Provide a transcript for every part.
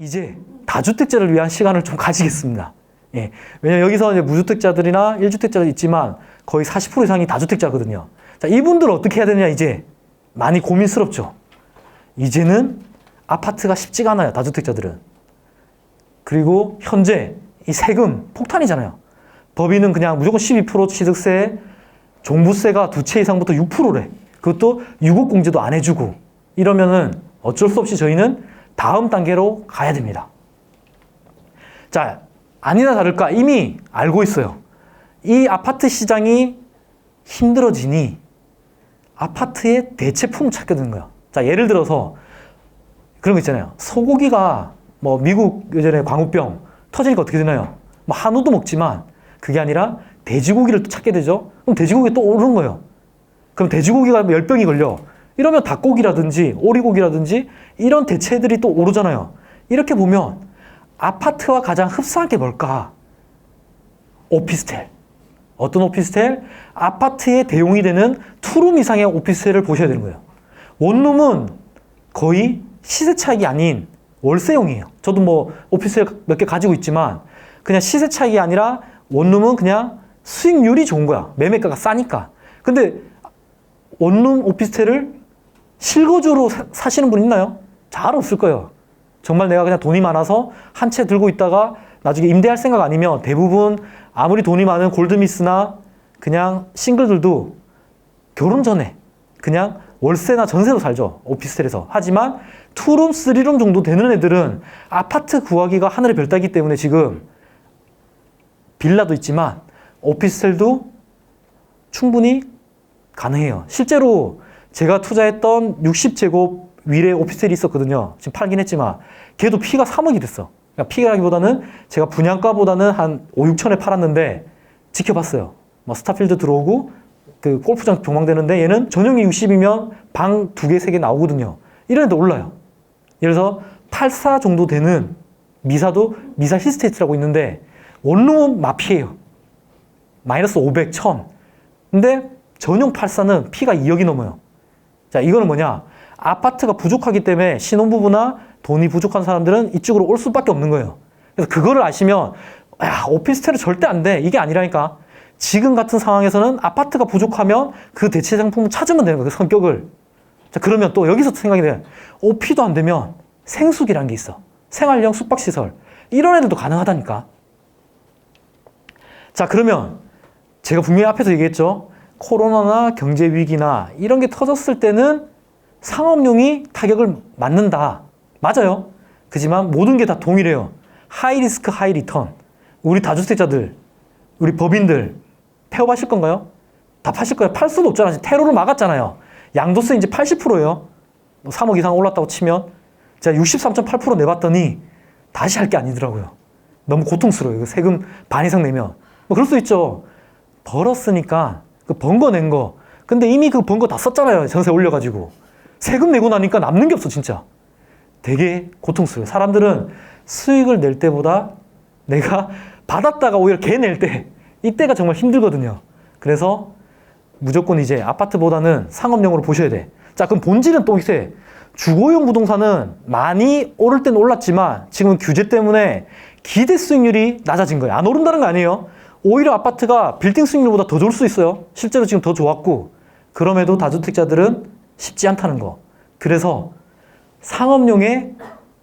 이제 다주택자를 위한 시간을 좀 가지겠습니다. 예. 왜냐면 여기서 이제 무주택자들이나 1주택자들 있지만 거의 40% 이상이 다주택자거든요. 자, 이분들은 어떻게 해야 되느냐, 이제. 많이 고민스럽죠. 이제는 아파트가 쉽지가 않아요, 다주택자들은. 그리고 현재 이 세금 폭탄이잖아요. 법인은 그냥 무조건 12% 취득세, 종부세가 2채 이상부터 6%래. 그것도 유급공제도 안 해주고. 이러면은 어쩔 수 없이 저희는 다음 단계로 가야 됩니다. 자, 아니나 다를까 이미 알고 있어요. 이 아파트 시장이 힘들어지니 아파트의 대체품을 찾게 되는 거야. 자, 예를 들어서 그런 거 있잖아요. 소고기가 뭐 미국 예전에 광우병 터지니까 어떻게 되나요? 뭐 한우도 먹지만 그게 아니라 돼지고기를 또 찾게 되죠. 그럼 돼지고기가 또 오르는 거예요. 그럼 돼지고기가 열병이 걸려. 이러면 닭고기라든지 오리고기라든지 이런 대체들이 또 오르잖아요. 이렇게 보면 아파트와 가장 흡사한 게 뭘까? 오피스텔. 어떤 오피스텔? 아파트의 대용이 되는 투룸 이상의 오피스텔을 보셔야 되는 거예요. 원룸은 거의 시세 차익이 아닌 월세용이에요. 저도 뭐 오피스텔 몇 개 가지고 있지만 그냥 시세 차익이 아니라 원룸은 그냥 수익률이 좋은 거야. 매매가가 싸니까. 근데 원룸 오피스텔을 실거주로 사시는 분 있나요? 잘 없을 거예요. 정말 내가 그냥 돈이 많아서 한 채 들고 있다가 나중에 임대할 생각 아니면 대부분 아무리 돈이 많은 골드미스나 그냥 싱글들도 결혼 전에 그냥 월세나 전세로 살죠. 오피스텔에서. 하지만 투룸, 쓰리룸 정도 되는 애들은 아파트 구하기가 하늘의 별 따기 때문에 지금 빌라도 있지만 오피스텔도 충분히 가능해요. 실제로 제가 투자했던 60제곱 위례 오피스텔이 있었거든요. 지금 팔긴 했지만 걔도 피가 3억이 됐어. 그러니까 피가라기보다는 제가 분양가보다는 한 5, 6천에 팔았는데 지켜봤어요. 뭐 스타필드 들어오고 그 골프장 경망되는데 얘는 전용이 60이면 방 2개, 3개 나오거든요. 이런 애도 올라요. 예를 들어서 84 정도 되는 미사도 미사 힐스테이트라고 있는데 원룸은 마피예요. 마이너스 500, 1000. 근데 전용 84는 피가 2억이 넘어요. 자, 이거는 뭐냐? 아파트가 부족하기 때문에 신혼부부나 돈이 부족한 사람들은 이쪽으로 올 수밖에 없는 거예요. 그래서 그거를 아시면 야, 오피스텔은 절대 안 돼. 이게 아니라니까. 지금 같은 상황에서는 아파트가 부족하면 그 대체 상품을 찾으면 되는 거예요. 그 성격을. 자, 그러면 또 여기서 생각이 돼. 오피도 안 되면 생숙이라는 게 있어. 생활형 숙박시설. 이런 애들도 가능하다니까. 자, 그러면 제가 분명히 앞에서 얘기했죠. 코로나나 경제위기나 이런 게 터졌을 때는 상업용이 타격을 맞는다. 맞아요. 그지만 모든 게 다 동일해요. 하이 리스크, 하이 리턴. 우리 다주택자들, 우리 법인들 폐업하실 건가요? 다 파실 거예요. 팔 수도 없잖아요. 테러를 막았잖아요. 양도세 이제 80%예요. 3억 이상 올랐다고 치면. 제가 63.8% 내봤더니 다시 할 게 아니더라고요. 너무 고통스러워요. 세금 반 이상 내면. 뭐 그럴 수 있죠. 벌었으니까 그 번 거 낸 거. 근데 이미 그 번 거 다 썼잖아요. 전세 올려가지고. 세금 내고 나니까 남는 게 없어, 진짜. 되게 고통스러워요. 사람들은 수익을 낼 때보다 내가 받았다가 오히려 개 낼 때, 이때가 정말 힘들거든요. 그래서 무조건 이제 아파트보다는 상업용으로 보셔야 돼. 자, 그럼 본질은 또 이제 주거용 부동산은 많이 오를 때는 올랐지만 지금은 규제 때문에 기대 수익률이 낮아진 거예요. 안 오른다는 거 아니에요. 오히려 아파트가 빌딩 수익률보다 더 좋을 수 있어요. 실제로 지금 더 좋았고. 그럼에도 다주택자들은 쉽지 않다는 거. 그래서 상업용의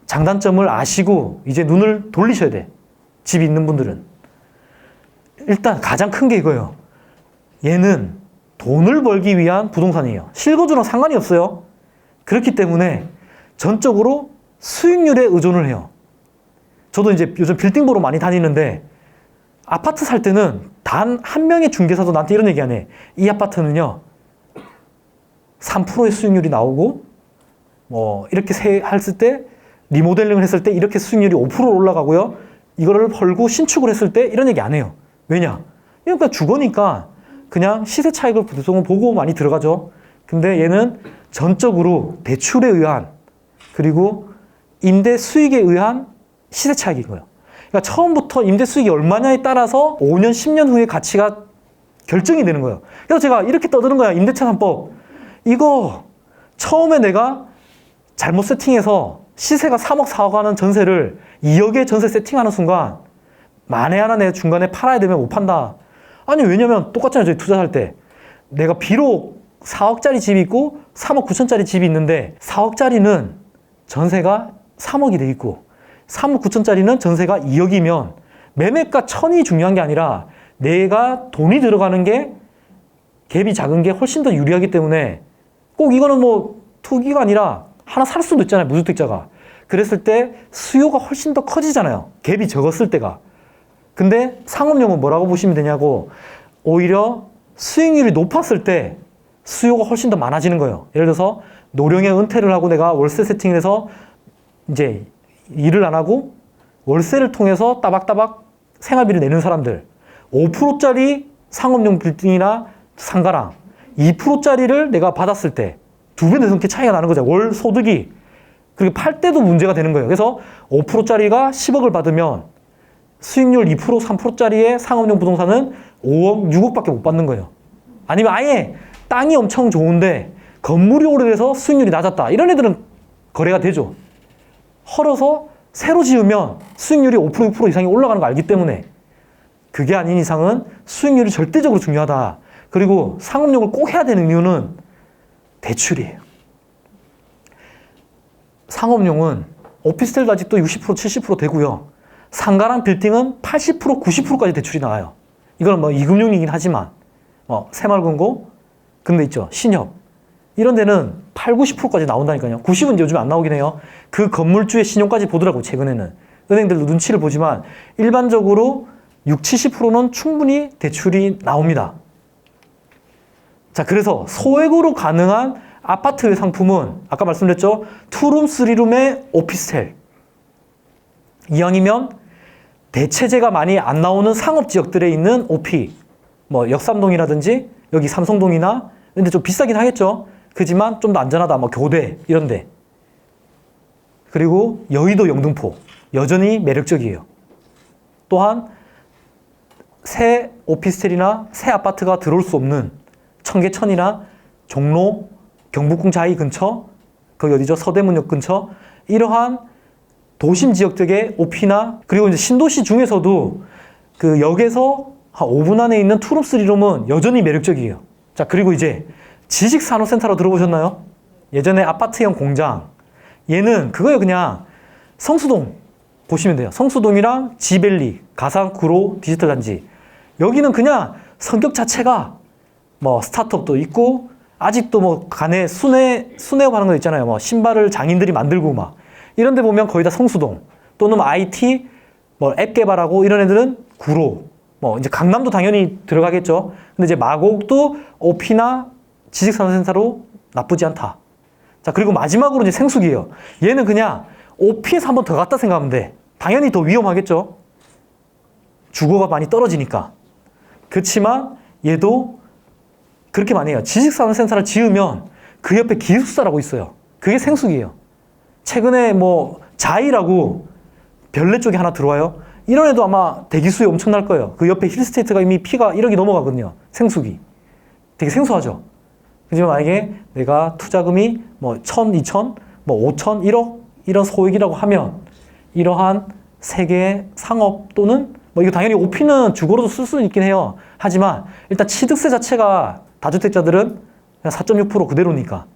장단점을 아시고 이제 눈을 돌리셔야 돼. 집 있는 분들은. 일단 가장 큰 게 이거예요. 얘는 돈을 벌기 위한 부동산이에요. 실거주랑 상관이 없어요. 그렇기 때문에 전적으로 수익률에 의존을 해요. 저도 이제 요즘 빌딩 보러 많이 다니는데 아파트 살 때는 단 한 명의 중개사도 나한테 이런 얘기 안 해. 이 아파트는요, 3%의 수익률이 나오고, 뭐, 이렇게 했을 때, 리모델링을 했을 때 이렇게 수익률이 5% 올라가고요. 이거를 헐고 신축을 했을 때 이런 얘기 안 해요. 왜냐? 그러니까 주거니까 그냥 시세 차익을 보통 보고 많이 들어가죠. 근데 얘는 전적으로 대출에 의한, 그리고 임대 수익에 의한 시세 차익인 거예요. 그러니까 처음부터 임대 수익이 얼마냐에 따라서 5년, 10년 후의 가치가 결정이 되는 거예요. 그래서 제가 이렇게 떠드는 거야. 임대차 3법. 이거 처음에 내가 잘못 세팅해서 시세가 3억, 4억 하는 전세를 2억에 전세 세팅하는 순간 만에 하나 내가 중간에 팔아야 되면 못 판다. 아니 왜냐면 똑같잖아요. 저희 투자할 때 내가 비록 4억짜리 집이 있고 3억 9천짜리 집이 있는데 4억짜리는 전세가 3억이 돼 있고 3억 9천짜리는 전세가 2억이면 매매가 1,000이 중요한 게 아니라 내가 돈이 들어가는 게 갭이 작은 게 훨씬 더 유리하기 때문에 꼭 이거는 뭐 투기가 아니라 하나 살 수도 있잖아요. 무주택자가. 그랬을 때 수요가 훨씬 더 커지잖아요. 갭이 적었을 때가. 근데 상업용은 뭐라고 보시면 되냐고, 오히려 수익률이 높았을 때 수요가 훨씬 더 많아지는 거예요. 예를 들어서 노령의 은퇴를 하고 내가 월세 세팅을 해서 이제 일을 안 하고 월세를 통해서 따박따박 생활비를 내는 사람들, 5%짜리 상업용 빌딩이나 상가랑 2%짜리를 내가 받았을 때 2배 넘게 차이가 나는 거죠. 월 소득이. 그리고 팔 때도 문제가 되는 거예요. 그래서 5%짜리가 10억을 받으면 수익률 2%, 3%짜리의 상업용 부동산은 5억, 6억밖에 못 받는 거예요. 아니면 아예 땅이 엄청 좋은데 건물이 오래돼서 수익률이 낮았다. 이런 애들은 거래가 되죠. 헐어서 새로 지으면 수익률이 5%, 6% 이상이 올라가는 거 알기 때문에 그게 아닌 이상은 수익률이 절대적으로 중요하다. 그리고 상업용을 꼭 해야 되는 이유는 대출이에요. 상업용은 오피스텔도 아직도 60%, 70% 되고요. 상가랑 빌딩은 80%, 90%까지 대출이 나와요. 이건 뭐 이금융이긴 하지만 새마을금고, 근데 있죠. 신협. 이런 데는 8, 90%까지 나온다니까요. 90은 이제 요즘 안 나오긴 해요. 그 건물주의 신용까지 보더라고, 최근에는. 은행들도 눈치를 보지만 일반적으로 6, 70%는 충분히 대출이 나옵니다. 자, 그래서 소액으로 가능한 아파트의 상품은 아까 말씀드렸죠. 2룸, 3룸의 오피스텔. 이왕이면 대체재가 많이 안 나오는 상업지역들에 있는 오피. 뭐 역삼동이라든지 여기 삼성동이나, 근데 좀 비싸긴 하겠죠. 그지만 좀 더 안전하다. 뭐 교대 이런 데. 그리고 여의도 영등포. 여전히 매력적이에요. 또한 새 오피스텔이나 새 아파트가 들어올 수 없는 청계천이나 종로, 경복궁 자이 근처, 거기 어디죠? 서대문역 근처, 이러한 도심 지역들의 오피나, 그리고 이제 신도시 중에서도 그 역에서 한 5분 안에 있는 투룸, 쓰리룸은 여전히 매력적이에요. 자, 그리고 이제 지식산업센터로 들어보셨나요? 예전에 아파트형 공장. 얘는 그거예요. 그냥 성수동 보시면 돼요. 성수동이랑 지벨리, 가상, 구로, 디지털 단지. 여기는 그냥 성격 자체가 뭐 스타트업도 있고, 아직도 뭐 간에 수내업 하는 거 있잖아요. 뭐 신발을 장인들이 만들고 막 이런 데 보면 거의 다 성수동, 또는 IT 뭐 앱 개발하고 이런 애들은 구로, 뭐 이제 강남도 당연히 들어가겠죠. 근데 이제 마곡도 오피나 지식산업센터로 나쁘지 않다. 자, 그리고 마지막으로 이제 생수기예요. 얘는 그냥 오피에서 한 번 더 갔다 생각하면 돼. 당연히 더 위험하겠죠. 주거가 많이 떨어지니까. 그렇지만 얘도 그렇게 많이 해요. 지식산업센터를 지으면 그 옆에 기숙사라고 있어요. 그게 생수기예요. 최근에 뭐 자이라고 별내 쪽에 하나 들어와요. 이런 애도 아마 대기 수요 엄청날 거예요. 그 옆에 힐스테이트가 이미 피가 1억이 넘어가거든요. 생수기. 되게 생소하죠. 하지만 만약에 내가 투자금이 뭐 1,000, 2,000, 뭐 5,000, 1억 이런 소액이라고 하면 이러한 세계의 상업 또는 뭐 이거 당연히 오피는 주거로도 쓸 수는 있긴 해요. 하지만 일단 취득세 자체가 다주택자들은 그냥 4.6% 그대로니까.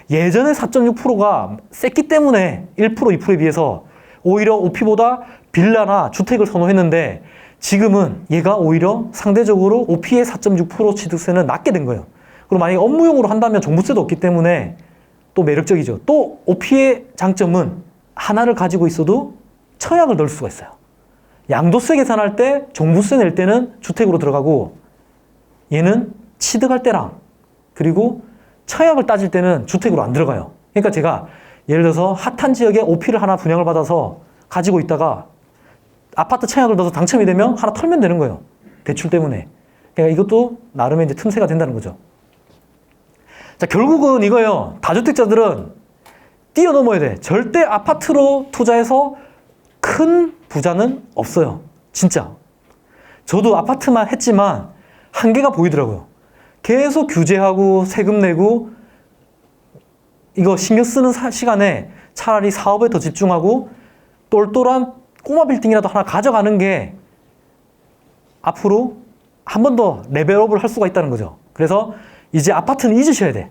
예전에 4.6%가 셌기 때문에 1%, 2%에 비해서 오히려 오피보다 빌라나 주택을 선호했는데 지금은 얘가 오히려 상대적으로 오피의 4.6% 취득세는 낮게 된 거예요. 그리고 만약에 업무용으로 한다면 종부세도 없기 때문에 또 매력적이죠. 또 오피의 장점은 하나를 가지고 있어도 청약을 넣을 수가 있어요. 양도세 계산할 때 종부세 낼 때는 주택으로 들어가고 얘는 취득할 때랑 그리고 청약을 따질 때는 주택으로 안 들어가요. 그러니까 제가 예를 들어서 핫한 지역에 오피를 하나 분양을 받아서 가지고 있다가 아파트 청약을 넣어서 당첨이 되면 하나 털면 되는 거예요. 대출 때문에. 그러니까 이것도 나름의 이제 틈새가 된다는 거죠. 자, 결국은 이거예요. 다주택자들은 뛰어넘어야 돼. 절대 아파트로 투자해서 큰 부자는 없어요. 진짜. 저도 아파트만 했지만 한계가 보이더라고요. 계속 규제하고 세금 내고 이거 신경 쓰는 시간에 차라리 사업에 더 집중하고 똘똘한 꼬마 빌딩이라도 하나 가져가는 게 앞으로 한 번 더 레벨업을 할 수가 있다는 거죠. 그래서 이제 아파트는 잊으셔야 돼.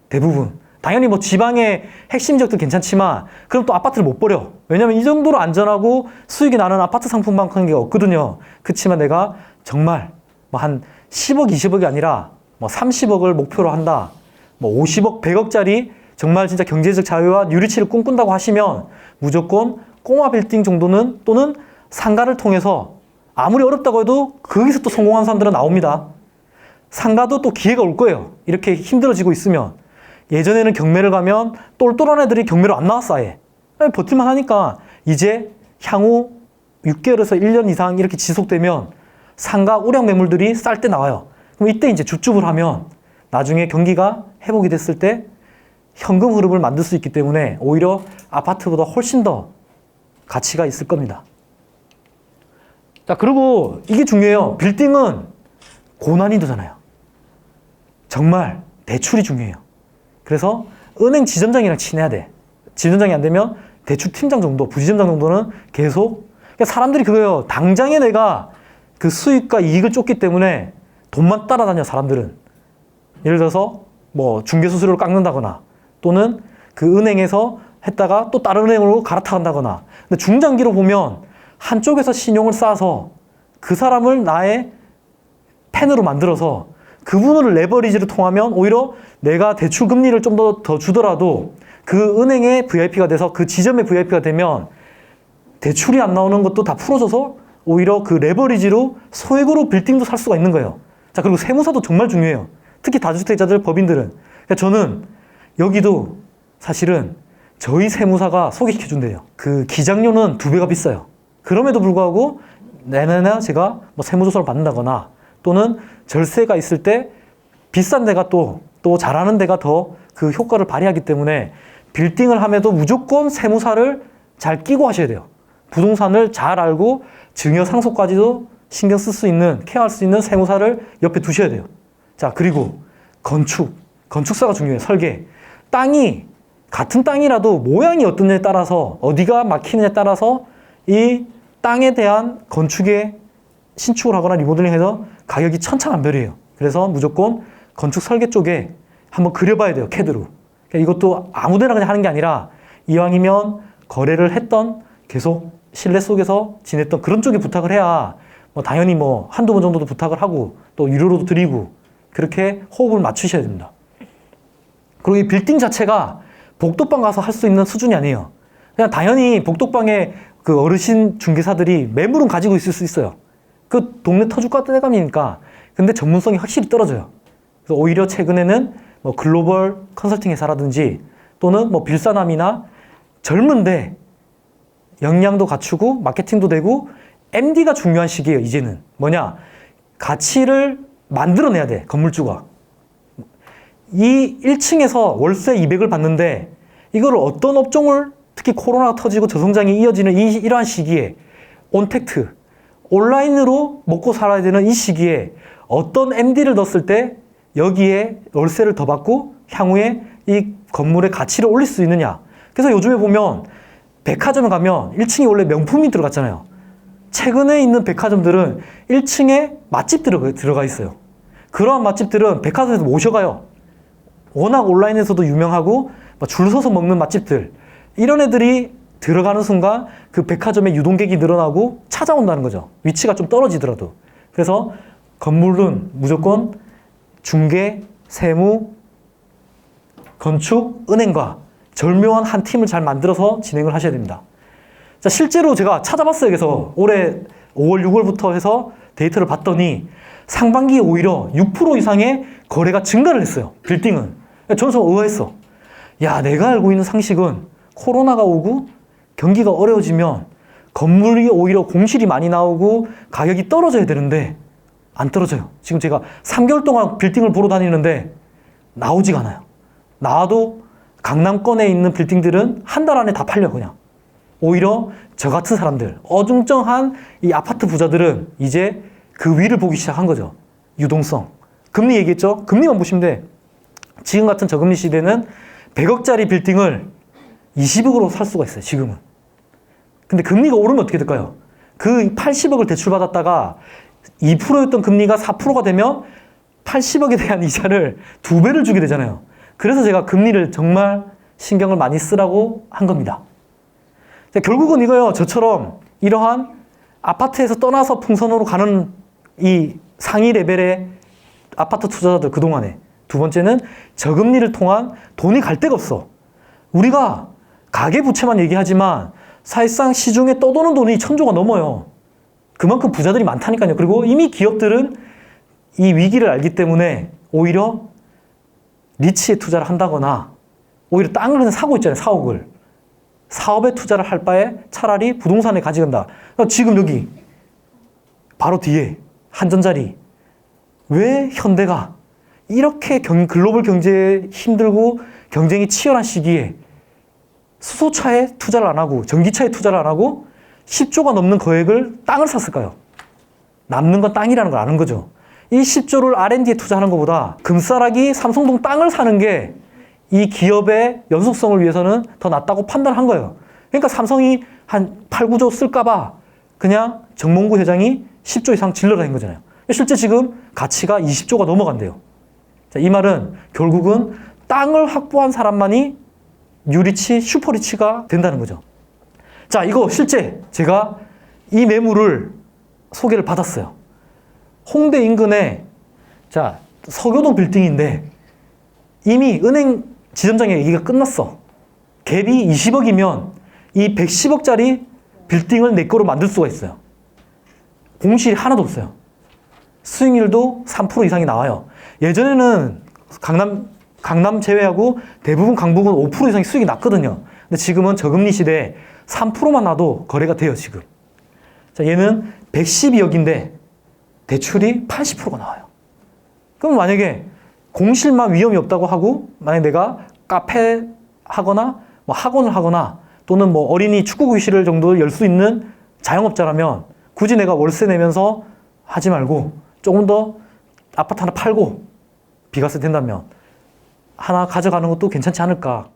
대부분. 당연히 뭐 지방의 핵심 지역도 괜찮지만 그럼 또 아파트를 못 버려. 왜냐면 이 정도로 안전하고 수익이 나는 아파트 상품만큼 게 없거든요. 그렇지만 내가 정말 뭐 한 10억, 20억이 아니라 뭐 30억을 목표로 한다. 뭐 50억, 100억짜리 정말 진짜 경제적 자유와 유리치를 꿈꾼다고 하시면 무조건 꼬마 빌딩 정도는 또는 상가를 통해서 아무리 어렵다고 해도 거기서 또 성공한 사람들은 나옵니다. 상가도 또 기회가 올 거예요. 이렇게 힘들어지고 있으면. 예전에는 경매를 가면 똘똘한 애들이 경매로 안 나왔어 아예. 버틸만 하니까 이제 향후 6개월에서 1년 이상 이렇게 지속되면 상가 우량 매물들이 쌀 때 나와요. 그럼 이때 이제 줍줍을 하면 나중에 경기가 회복이 됐을 때 현금 흐름을 만들 수 있기 때문에 오히려 아파트보다 훨씬 더 가치가 있을 겁니다. 자, 그리고 이게 중요해요. 빌딩은 고난이도잖아요. 정말 대출이 중요해요. 그래서 은행 지점장이랑 친해야 돼. 지점장이 안 되면 대출 팀장 정도, 부지점장 정도는 계속. 그러니까 사람들이 그거예요. 당장에 내가 그 수익과 이익을 쫓기 때문에 돈만 따라다녀, 사람들은. 예를 들어서 뭐 중개수수료를 깎는다거나 또는 그 은행에서 했다가 또 다른 은행으로 갈아타간다거나. 근데 중장기로 보면 한쪽에서 신용을 쌓아서 그 사람을 나의 팬으로 만들어서 그분을 레버리지를 통하면 오히려 내가 대출 금리를 좀 더 주더라도 그 은행의 VIP가 돼서 그 지점의 VIP가 되면 대출이 안 나오는 것도 다 풀어줘서 오히려 그 레버리지로 소액으로 빌딩도 살 수가 있는 거예요. 자, 그리고 세무사도 정말 중요해요. 특히 다주택자들, 법인들은. 그러니까 저는 여기도 사실은 저희 세무사가 소개시켜준대요. 그 기장료는 2배가 비싸요. 그럼에도 불구하고 내내나 제가 뭐 세무조사를 받는다거나 또는 절세가 있을 때 비싼 데가 또 잘하는 데가 더 그 효과를 발휘하기 때문에 빌딩을 함에도 무조건 세무사를 잘 끼고 하셔야 돼요. 부동산을 잘 알고 증여 상속까지도 신경 쓸 수 있는, 케어할 수 있는 세무사를 옆에 두셔야 돼요. 자, 그리고 건축사가 중요해요. 설계. 땅이 같은 땅이라도 모양이 어떤지에 따라서 어디가 막히느냐에 따라서 이 땅에 대한 건축에 신축을 하거나 리모델링해서 가격이 천차만별이에요. 그래서 무조건 건축 설계 쪽에 한번 그려봐야 돼요. 캐드로. 그러니까 이것도 아무데나 그냥 하는 게 아니라 이왕이면 거래를 했던 계속 신뢰 속에서 지냈던 그런 쪽에 부탁을 해야 뭐 당연히 뭐 한두 번 정도도 부탁을 하고 또 유료로도 드리고 그렇게 호흡을 맞추셔야 됩니다. 그리고 이 빌딩 자체가 복덕방 가서 할 수 있는 수준이 아니에요. 그냥 당연히 복덕방에 그 어르신 중개사들이 매물은 가지고 있을 수 있어요. 그 동네 터줏과 떼감이니까. 근데 전문성이 확실히 떨어져요. 그래서 오히려 최근에는 뭐 글로벌 컨설팅 회사라든지 또는 뭐 빌사남이나 젊은데 역량도 갖추고 마케팅도 되고 MD가 중요한 시기예요. 이제는 뭐냐, 가치를 만들어내야 돼. 건물주가 이 1층에서 월세 200을 받는데 이거를 어떤 업종을, 특히 코로나가 터지고 저성장이 이어지는 이러한 시기에 온택트, 온라인으로 먹고 살아야 되는 이 시기에 어떤 MD를 넣었을 때 여기에 월세를 더 받고 향후에 이 건물의 가치를 올릴 수 있느냐. 그래서 요즘에 보면 백화점에 가면 1층에 원래 명품이 들어갔잖아요. 최근에 있는 백화점들은 1층에 맛집 들어가 있어요. 그러한 맛집들은 백화점에서 모셔가요. 워낙 온라인에서도 유명하고 줄 서서 먹는 맛집들, 이런 애들이 들어가는 순간 그 백화점의 유동객이 늘어나고 찾아온다는 거죠. 위치가 좀 떨어지더라도. 그래서 건물은 무조건 중개, 세무, 건축, 은행과 절묘한 한 팀을 잘 만들어서 진행을 하셔야 됩니다. 자, 실제로 제가 찾아봤어요. 그래서 올해 5월, 6월부터 해서 데이터를 봤더니 상반기에 오히려 6% 이상의 거래가 증가를 했어요. 빌딩은. 저는 좀 의아했어. 야, 내가 알고 있는 상식은 코로나가 오고 경기가 어려워지면 건물이 오히려 공실이 많이 나오고 가격이 떨어져야 되는데 안 떨어져요. 지금 제가 3개월 동안 빌딩을 보러 다니는데 나오지가 않아요. 나와도 강남권에 있는 빌딩들은 한 달 안에 다 팔려 그냥. 오히려 저 같은 사람들, 어중쩡한 이 아파트 부자들은 이제 그 위를 보기 시작한 거죠. 유동성. 금리 얘기했죠? 금리만 보시면 돼. 지금 같은 저금리 시대는 100억짜리 빌딩을 20억으로 살 수가 있어요, 지금은. 근데 금리가 오르면 어떻게 될까요? 그 80억을 대출받았다가 2%였던 금리가 4%가 되면 80억에 대한 이자를 2배를 주게 되잖아요. 그래서 제가 금리를 정말 신경을 많이 쓰라고 한 겁니다. 결국은 이거요, 저처럼 이러한 아파트에서 떠나서 풍선으로 가는 이 상위 레벨의 아파트 투자자들 그동안에, 두 번째는 저금리를 통한 돈이 갈 데가 없어. 우리가 가계부채만 얘기하지만 사실상 시중에 떠도는 돈이 1,000조가 넘어요. 그만큼 부자들이 많다니까요. 그리고 이미 기업들은 이 위기를 알기 때문에 오히려 리츠에 투자를 한다거나 오히려 땅을 그냥 사고 있잖아요. 4억을. 사업에 투자를 할 바에 차라리 부동산에 가져간다. 지금 여기 바로 뒤에 한전자리. 왜 현대가 이렇게 글로벌 경제에 힘들고 경쟁이 치열한 시기에 수소차에 투자를 안 하고 전기차에 투자를 안 하고 10조가 넘는 거액을 땅을 샀을까요? 남는 건 땅이라는 걸 아는 거죠. 이 10조를 R&D에 투자하는 것보다 금싸라기 삼성동 땅을 사는 게 이 기업의 연속성을 위해서는 더 낫다고 판단한 거예요. 그러니까 삼성이 한 8, 9조 쓸까 봐 그냥 정몽구 회장이 10조 이상 질러라 한 거잖아요. 실제 지금 가치가 20조가 넘어간대요. 자, 이 말은 결국은 땅을 확보한 사람만이 뉴리치, 슈퍼리치가 된다는 거죠. 자, 이거 실제 제가 이 매물을 소개를 받았어요. 홍대 인근에, 자, 서교동 빌딩인데 이미 은행 지점장의 얘기가 끝났어. 갭이 20억이면 이 110억짜리 빌딩을 내 거로 만들 수가 있어요. 공실이 하나도 없어요. 수익률도 3% 이상이 나와요. 예전에는 강남 제외하고 대부분 강북은 5% 이상의 수익이 났거든요. 근데 지금은 저금리 시대에 3%만 나도 거래가 돼요, 지금. 자, 얘는 112억인데 대출이 80%가 나와요. 그럼 만약에 공실만 위험이 없다고 하고 만약에 내가 카페 하거나 뭐 학원을 하거나 또는 뭐 어린이 축구 교실을 정도 열 수 있는 자영업자라면 굳이 내가 월세 내면서 하지 말고 조금 더 아파트 하나 팔고 비과세 된다면 하나 가져가는 것도 괜찮지 않을까.